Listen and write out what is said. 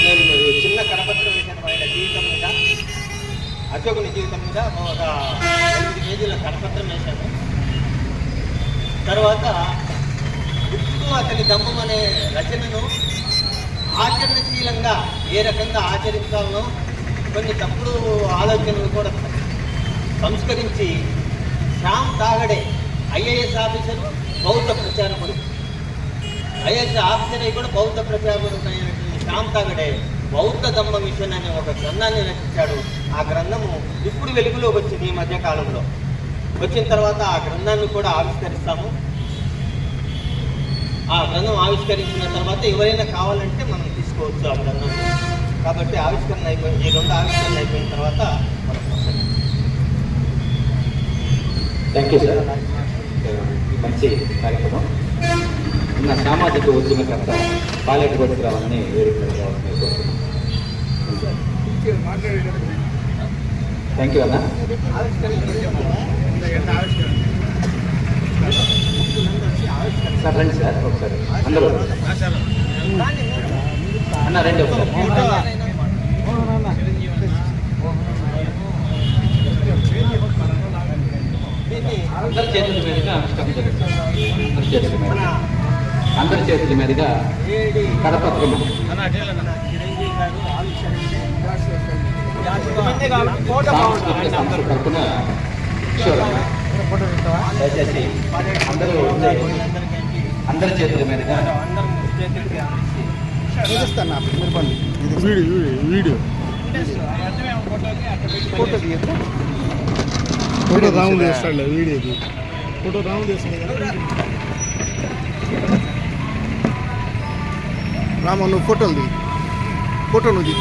నేను చిన్న కరపత్రం వేశాను ఆయన జీవితం మీద, అశోకుని జీవితం మీద ఒక 8 పేజీల కరపత్రం వేశాను. తర్వాత ఇప్పుడు అతని దమ్మం అనే రచనను ఆచరణశీలంగా ఏ రకంగా ఆచరించాలనో కొన్ని తప్పుడు ఆలోచనలు కూడా సంస్కరించి శ్యామ్ తాగడే ఐఏఎస్ ఆఫీసరు, బౌద్ధ ప్రచారకుడు, ఐఏఎస్ ఆఫీసర్ అయి కూడా బౌద్ధ ప్రచారకుడు అయినటువంటి శ్యామ్ తాగడే బౌద్ధ ధమ్మ మిషన్ అనే ఒక గ్రంథాన్ని రచించాడు. ఆ గ్రంథము ఇప్పుడు వెలుగులోకి వచ్చింది ఈ మధ్య కాలంలో. వచ్చిన తర్వాత ఆ గ్రంథాన్ని కూడా ఆవిష్కరిస్తాము. ఆ గ్రంథం ఆవిష్కరించిన తర్వాత ఎవరైనా కావాలంటే మనం తీసుకోవచ్చు ఆ గ్రంథం. కాబట్టి ఆవిష్కరణ అయిపోయింది, ఈ 2 ఆవిష్కరణ అయిపోయిన తర్వాత మనం థ్యాంక్ యూ సార్. మంచి కార్యక్రమం. ఉన్న సామాజిక ఉద్యమకర్త పాలెటి గోవిందరావుని వేడుకగా థ్యాంక్ యూ అన్న. సార్ రండి సార్ ఒకసారి అందరూ అన్న రండి ఒకసారి. అందరి చేతుల మీదుగా అందరి చేతుల మీదుగా కరపత్రము తరఫున దయచేసి అందరి చేతుల మీదుగా వీడియో ఫోటో డౌన్లోడ్ చేస్తాడు, వీడియోకి ఫోటో డౌన్లోడ్ చేస్తాడు. రామ నువ్వు ఫోటోలు ది, ఫోటో నువ్వు